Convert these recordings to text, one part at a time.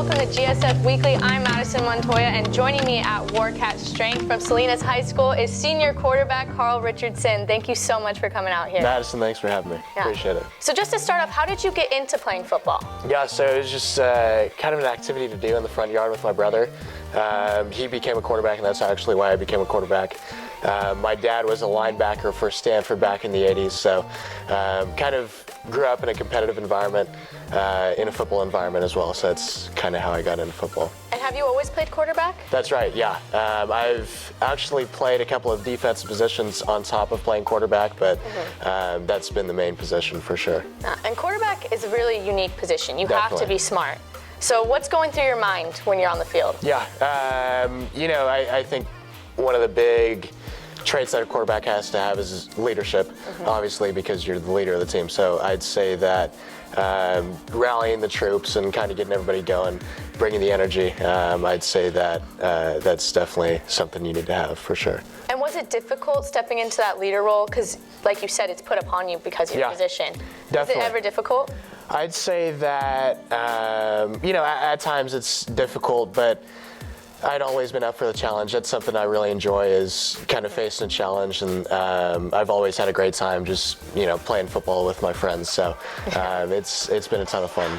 welcome to GSF Weekly. I'm Madyson Montoya, and joining me at Warcat Strength from Salinas High School is senior quarterback Carl Richardson. Thank you so much for coming out here. Madyson, thanks for having me. Yeah. Appreciate it. So just to start off, how did you get into playing football? Yeah, so it was just kind of an activity to do in the front yard with my brother. He became a quarterback, and that's actually why I became a quarterback. My dad was a linebacker for Stanford back in the 80s, so kind of grew up in a competitive environment, in a football environment as well, so that's kind of how I got into football. And have you always played quarterback? That's right, yeah. I've actually played a couple of defensive positions on top of playing quarterback, but that's been the main position for sure. And quarterback is a really unique position. You Definitely. have to be smart. So what's going through your mind when you're on the field? Yeah, I think one of the big traits that a quarterback has to have is leadership, obviously, because you're the leader of the team. So I'd say that rallying the troops and kind of getting everybody going, bringing the energy, I'd say that that's definitely something you need to have for sure. And was it difficult stepping into that leader role? Because, like you said, it's put upon you because of your position. Definitely. Was it ever difficult? I'd say that, at times it's difficult, but I'd always been up for the challenge. That's something I really enjoy, is kind of facing a challenge, and I've always had a great time just, playing football with my friends. So it's been a ton of fun.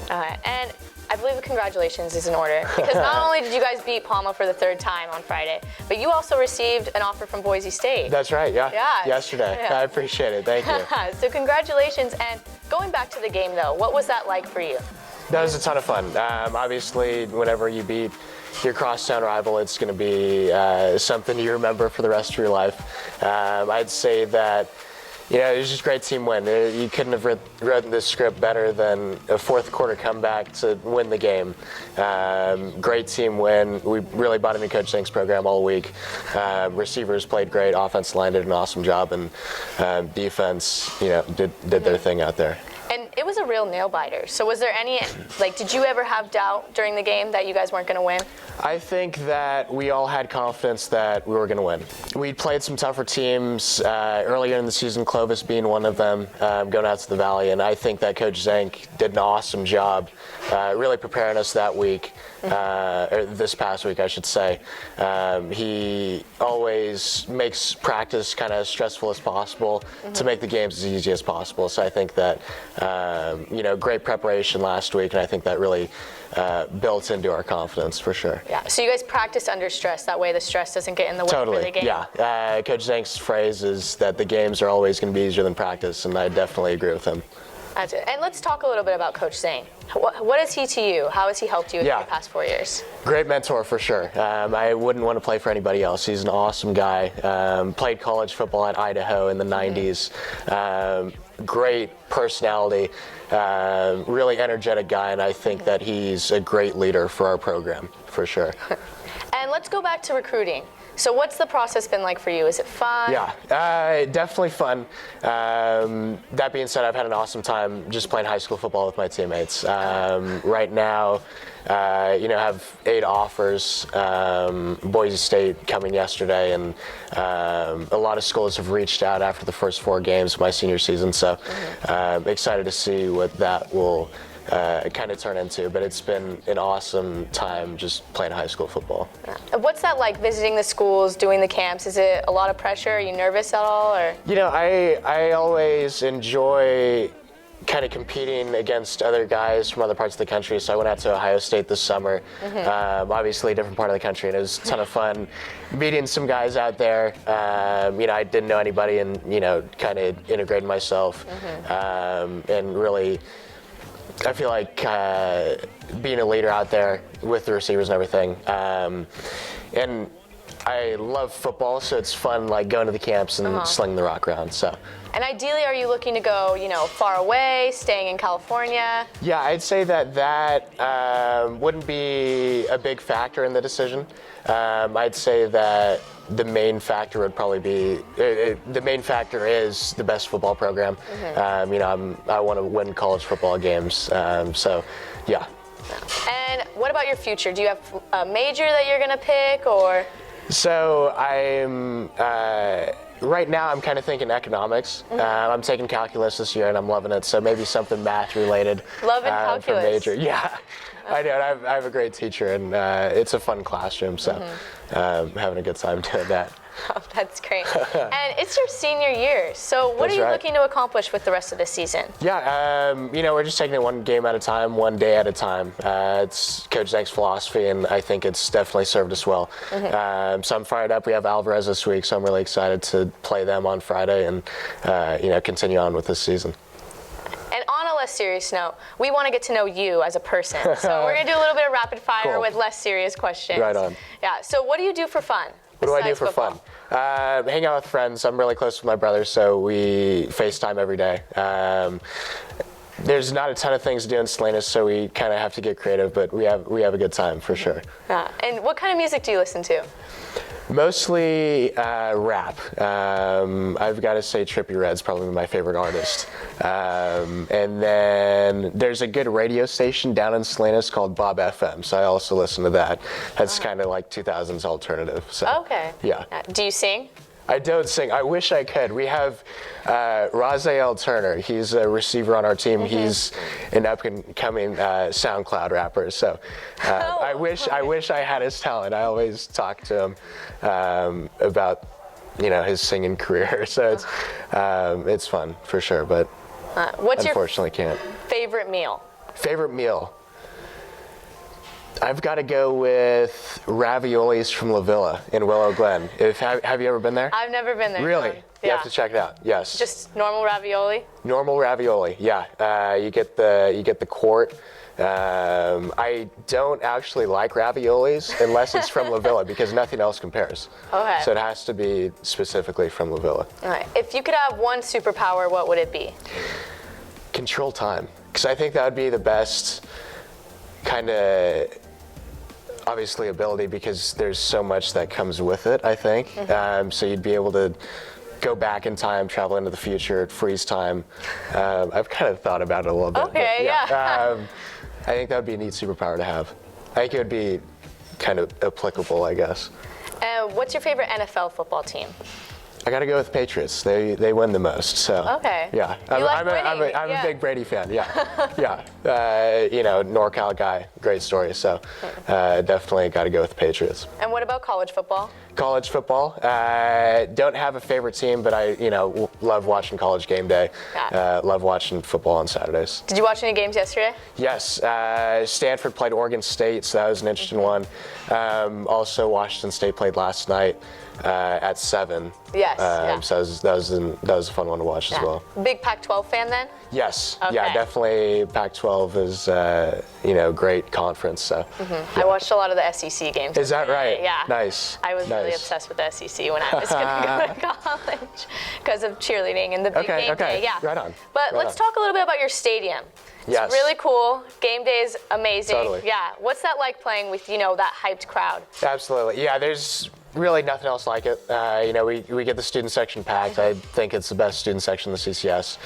And I believe congratulations is in order, because not only did you guys beat Palma for the third time on Friday, but you also received an offer from Boise State. That's right, yeah. Yesterday. Yeah. I appreciate it, thank you. So congratulations, and going back to the game though, what was that like for you? That was a ton of fun. Obviously, whenever you beat your crosstown rival, it's going to be something you remember for the rest of your life. I'd say that it was just a great team win. You couldn't have written this script better than a fourth quarter comeback to win the game. Great team win. We really bought into Coach Zink's program all week. Receivers played great. Offensive line did an awesome job, and defense, did their thing out there. And it was a real nail biter. So was there any, did you ever have doubt during the game that you guys weren't going to win? I think that we all had confidence that we were going to win. We played some tougher teams earlier in the season, Clovis being one of them, going out to the Valley, and I think that Coach Zink did an awesome job really preparing us that week, or this past week, I should say. He always makes practice kind of as stressful as possible to make the games as easy as possible. So I think that, great preparation last week, and I think that really built into our confidence for sure. Yeah, so you guys practice under stress, that way the stress doesn't get in the way for the game. Yeah. Coach Zink's phrase is that the games are always going to be easier than practice, and I definitely agree with him. That's it. And let's talk a little bit about Coach Zink. What is he to you? How has he helped you in the past 4 years? Great mentor for sure. I wouldn't want to play for anybody else. He's an awesome guy. Played college football at Idaho in the 90s. Great personality, really energetic guy, and I think that he's a great leader for our program, for sure. And let's go back to recruiting. So what's the process been like for you? Is it fun? Yeah, definitely fun. That being said, I've had an awesome time just playing high school football with my teammates. Right now, have 8 offers. Boise State coming yesterday, and a lot of schools have reached out after the first 4 games of my senior season. So excited to see what that will kind of turn into, but it's been an awesome time just playing high school football. What's that like, visiting the schools, doing the camps? Is it a lot of pressure? Are you nervous at all? Or I always enjoy kind of competing against other guys from other parts of the country. So I went out to Ohio State this summer, obviously a different part of the country, and it was a ton of fun meeting some guys out there. I didn't know anybody, and kind of integrated myself, and really, I feel like being a leader out there with the receivers and everything. And I love football, so it's fun going to the camps and slinging the rock around. So. And ideally, are you looking to go, far away, staying in California? Yeah, I'd say that wouldn't be a big factor in the decision. I'd say that the main factor would probably be, the main factor is the best football program. I want to win college football games, so yeah. And what about your future? Do you have a major that you're going to pick, or? So right now I'm kind of thinking economics. I'm taking calculus this year and I'm loving it, so maybe something math related. Loving calculus. For major. Yeah. I do. I have a great teacher, and it's a fun classroom, so having a good time doing that. Oh, that's great. And it's your senior year, so what are you looking to accomplish with the rest of the season? Yeah, we're just taking it one game at a time, one day at a time. It's Coach Zeng's philosophy, and I think it's definitely served us well. So I'm fired up. We have Alvarez this week, so I'm really excited to play them on Friday and continue on with this season. And on a less serious note, we want to get to know you as a person. So we're going to do a little bit of rapid fire with less serious questions. Right on. Yeah, so what do you do for fun? What do I do for fun? Hang out with friends. I'm really close with my brother, so we FaceTime every day. There's not a ton of things to do in Salinas, so we kind of have to get creative, but we have a good time for sure. Yeah. And what kind of music do you listen to? Mostly rap. I've got to say Trippie Redd's probably my favorite artist. And then there's a good radio station down in Salinas called Bob FM, so I also listen to that. That's kind of like 2000s alternative. So, okay. Yeah. Do you sing? I don't sing. I wish I could. We have Raziel Turner. He's a receiver on our team. He's an up-and-coming SoundCloud rapper. So I wish I had his talent. I always talk to him about his singing career. So it's fun for sure. But what's unfortunately can't. Favorite meal? Favorite meal. I've got to go with raviolis from La Villa in Willow Glen. Have you ever been there? I've never been there. Really? No. You have to check it out. Yes. Just normal ravioli? Normal ravioli. Yeah. You get the quart. I don't actually like raviolis unless it's from La Villa because nothing else compares. Okay. So it has to be specifically from La Villa. All right. If you could have one superpower, what would it be? Control time. Because I think that would be the best kind of obviously ability because there's so much that comes with it, I think. So you'd be able to go back in time, travel into the future, freeze time. I've kind of thought about it a little bit. Okay, yeah. I think that would be a neat superpower to have. I think it would be kind of applicable, I guess. What's your favorite NFL football team? I got to go with Patriots. They win the most. So okay. Yeah, I'm a big Brady fan. Yeah, yeah. NorCal guy, great story. So definitely got to go with the Patriots. And what about college football? College football. Don't have a favorite team, but I love watching college game day. Yeah. Love watching football on Saturdays. Did you watch any games yesterday? Yes. Stanford played Oregon State, so that was an interesting one. Also, Washington State played last night. At 7. Yes. So that was a fun one to watch as well. Big Pac-12 fan then? Yes. Okay. Yeah, definitely. Pac-12 is great conference. So. Yeah. I watched a lot of the SEC games. Is that right? Yeah. Nice. I was really obsessed with the SEC when I was going to go to college because of cheerleading and the big game day. Yeah. Right on. But let's talk a little bit about your stadium. Yes. It's really cool. Game day is amazing. Totally. Yeah. What's that like playing with that hyped crowd? Absolutely. Yeah. There's really nothing else like it. We get the student section packed. I think it's the best student section in the CCS.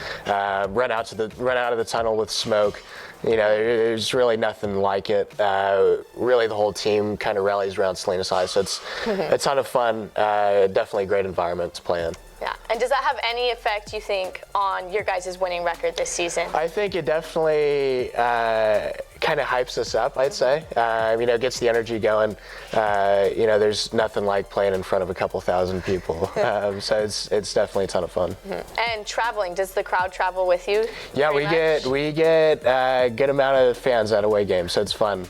Run out of the tunnel with smoke. There's really nothing like it. Really, the whole team kind of rallies around Salinas High, so it's a ton of fun. Definitely a great environment to play in. Yeah, and does that have any effect, you think, on your guys' winning record this season? I think it definitely kind of hypes us up, I'd say. Gets the energy going. There's nothing like playing in front of a couple thousand people. So it's definitely a ton of fun. And traveling, does the crowd travel with you? Yeah, we get a good amount of fans at away games, so it's fun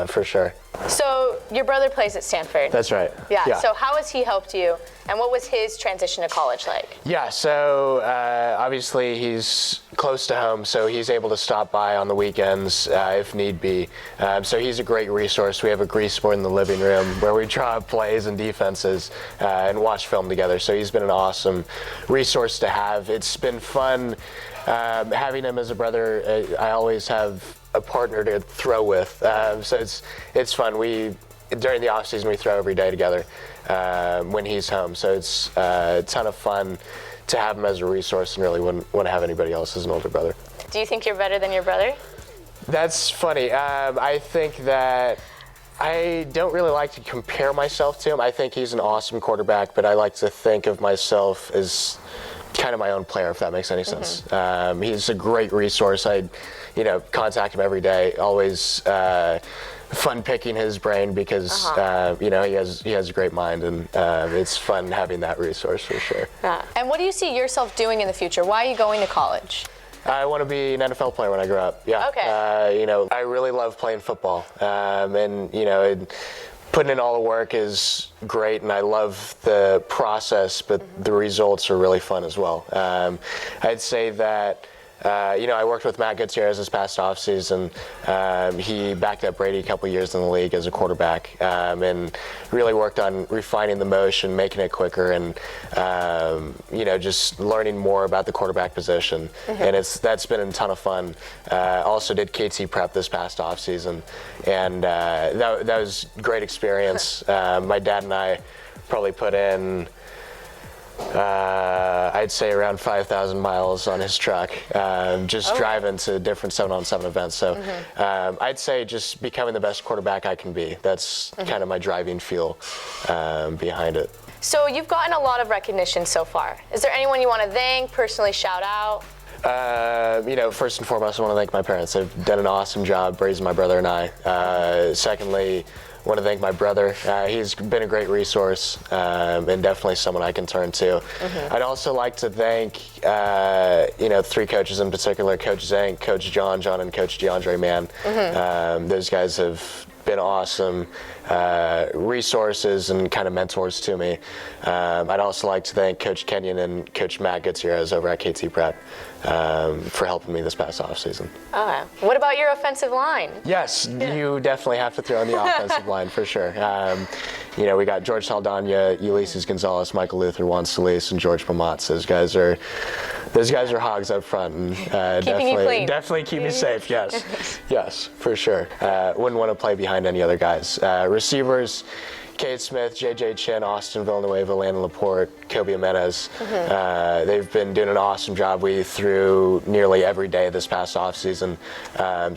for sure. So your brother plays at Stanford. That's right. Yeah. So how has he helped you, and what was his transition to college like? Yeah. So obviously he's close to home, so he's able to stop by on the weekends if need be. So he's a grease resource. We have a grease board in the living room where we draw up plays and defenses and watch film together. So he's been an awesome resource to have. It's been fun having him as a brother. I always have a partner to throw with, so it's fun. During the off season we throw every day together when he's home, so it's a ton of fun to have him as a resource, and really wouldn't want to have anybody else as an older brother. Do you think you're better than your brother? That's funny. I think that I don't really like to compare myself to him. I think he's an awesome quarterback, but I like to think of myself as kind of my own player, if that makes any sense. He's a great resource. I, contact him every day. Always fun picking his brain because he has a great mind, and it's fun having that resource for sure. Yeah. And what do you see yourself doing in the future? Why are you going to college? I want to be an NFL player when I grow up. Yeah. Okay. I really love playing football, and putting in all the work is great, and I love the process, but the results are really fun as well. I'd say that. I worked with Matt Gutierrez this past offseason. He backed up Brady a couple years in the league as a quarterback, and really worked on refining the motion, making it quicker, and just learning more about the quarterback position. And that's been a ton of fun. Also did KT prep this past offseason, and that was a great experience. My dad and I probably put in I'd say around 5,000 miles on his truck, driving to different 7-on-7 events. So I'd say just becoming the best quarterback I can be. That's kind of my driving fuel behind it. So you've gotten a lot of recognition so far. Is there anyone you want to thank, personally shout out? First and foremost, I want to thank my parents. They've done an awesome job raising my brother and I. Secondly, I want to thank my brother. He's been a great resource, and definitely someone I can turn to. I'd also like to thank, three coaches in particular: Coach Zank, Coach John, and Coach DeAndre Mann. Those guys have been awesome resources and kind of mentors to me. I'd also like to thank Coach Kenyon and Coach Matt Gutierrez over at KT Prep for helping me this past offseason. Okay. What about your offensive line? Yes, you definitely have to throw in the offensive line for sure. We got George Saldana, Ulysses Gonzalez, Michael Luther, Juan Solis, and George Pamatz. Those guys are hogs up front, and definitely keep me safe. Yes, for sure. Wouldn't want to play behind any other guys. Receivers: Cade Smith, J.J. Chin, Austin Villanueva, Landon Laporte, Kobe Jimenez. They've been doing an awesome job. We threw nearly every day this past offseason,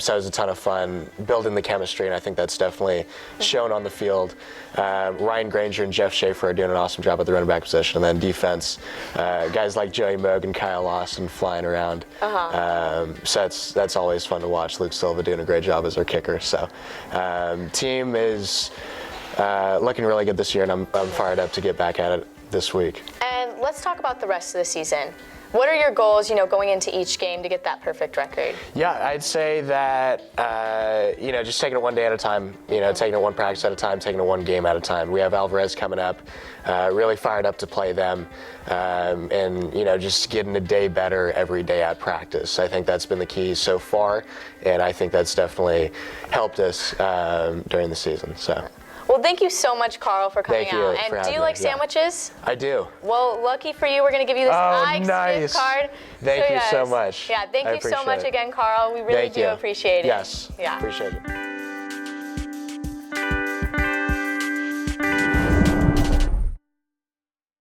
so it was a ton of fun building the chemistry, and I think that's definitely shown on the field. Ryan Granger and Jeff Schaefer are doing an awesome job at the running back position, and then defense, guys like Joey Moog and Kyle Lawson flying around. So that's always fun to watch. Luke Silva doing a great job as our kicker. So team is looking really good this year, and I'm fired up to get back at it this week. And let's talk about the rest of the season. What are your goals, going into each game to get that perfect record? Yeah, I'd say that, just taking it one day at a time, taking it one practice at a time, taking it one game at a time. We have Alvarez coming up, really fired up to play them, and, just getting a day better every day at practice. I think that's been the key so far, and I think that's definitely helped us during the season. So. Well, thank you so much, Carl, for coming out. And do you like sandwiches? I do. Well, lucky for you, we're going to give you this nice gift card. Thank you so much. Yeah, thank you so much again, Carl. We really do appreciate it. Yes, appreciate it.